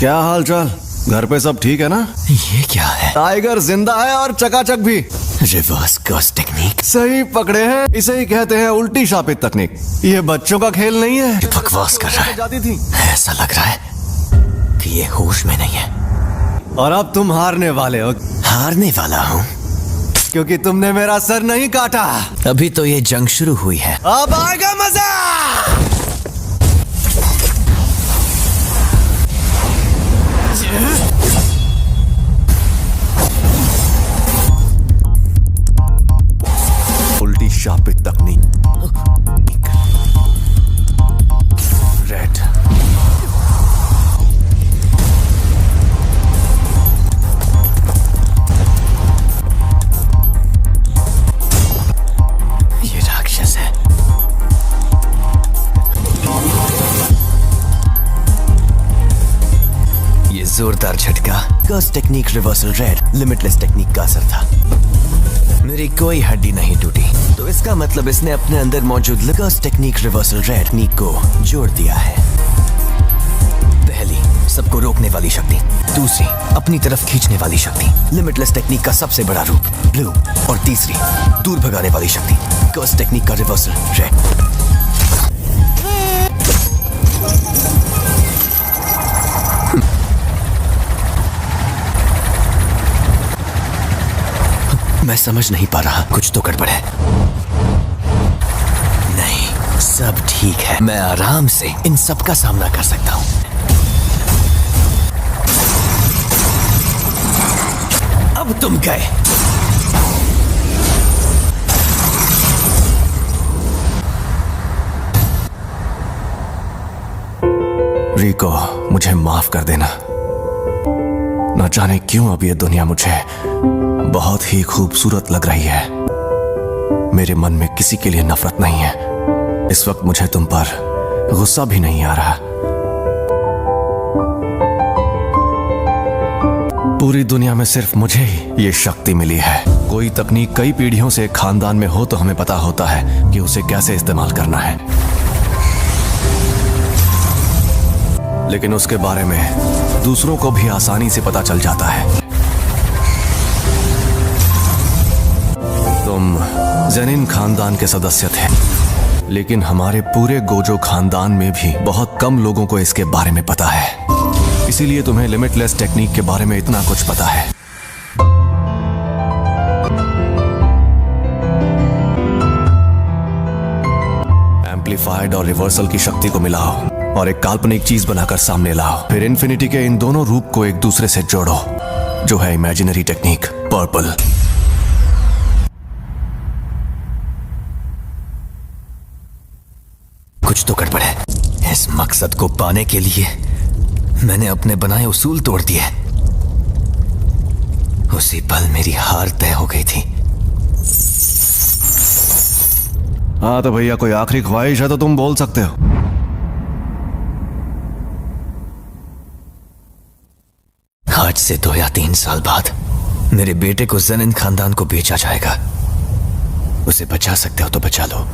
क्या हाल चाल? घर पे सब ठीक है ना? ये क्या है? टाइगर जिंदा है और चकाचक भी। Reverse curse technique. सही पकड़े हैं, इसे ही कहते हैं उल्टी शापित तकनीक। ये बच्चों का खेल नहीं है। ये बकवास कर रहा है। जाती थी। ऐसा लग रहा है कि ये होश में नहीं है। और अब तुम हारने वाले हो, हारने वाला हूँ क्योंकि तुमने मेरा सर नहीं काटा। अभी तो ये जंग शुरू हुई है। अब आएगा मजा। उल्टी शापित तकनीक। रेड। ये राक्षस है। ये जोरदार झटका curse technique reversal red limitless technique का असर था। मेरी कोई हड्डी नहीं टूटी, तो इसका मतलब इसने अपने अंदर मौजूद कर्स टेक्निक रिवर्सल रेड टेक्निक को जोड़ दिया है। पहली, सबको रोकने वाली शक्ति। दूसरी, अपनी तरफ खींचने वाली शक्ति, लिमिटलेस टेक्निक का सबसे बड़ा रूप ब्लू। और तीसरी, दूर भगाने वाली शक्ति, कर्स टेक्निक का रिवर्सल रेड। मैं समझ नहीं पा रहा, कुछ तो गड़बड़ है। नहीं, सब ठीक है। मैं आराम से इन सब का सामना कर सकता हूं। अब तुम गए। रिको, मुझे माफ कर देना। न जाने क्यों अब ये दुनिया मुझे बहुत ही खूबसूरत लग रही है। मेरे मन में किसी के लिए नफरत नहीं है। इस वक्त मुझे तुम पर गुस्सा भी नहीं आ रहा। पूरी दुनिया में सिर्फ मुझे ही ये शक्ति मिली है। कोई तकनीक कई पीढ़ियों से खानदान में हो तो हमें पता होता है कि उसे कैसे इस्तेमाल करना है, लेकिन उसके बारे में दूसरों को भी आसानी से पता चल जाता है। तुम जेनिन खानदान के सदस्य थे, लेकिन हमारे पूरे गोजो खानदान में भी बहुत कम लोगों को इसके बारे में पता है। इसीलिए तुम्हें लिमिटलेस टेक्निक के बारे में इतना कुछ पता है। एम्पलीफाइड और रिवर्सल की शक्ति को मिलाओ और एक काल्पनिक चीज बनाकर सामने लाओ। फिर इन्फिनिटी के इन दोनों रूप को एक दूसरे से जोड़ो, जो है इमेजिनरी टेक्निक पर्पल। कुछ तो गड़बड़ है। इस मकसद को पाने के लिए मैंने अपने बनाए उसूल तोड़ दिए। उसी पल मेरी हार तय हो गई थी। हाँ तो भैया, कोई आखिरी ख्वाहिश है तो तुम बोल सकते हो। आज से 2 या 3 साल बाद मेरे बेटे को जेनिन खानदान को बेचा जाएगा। उसे बचा सकते हो तो बचा लो।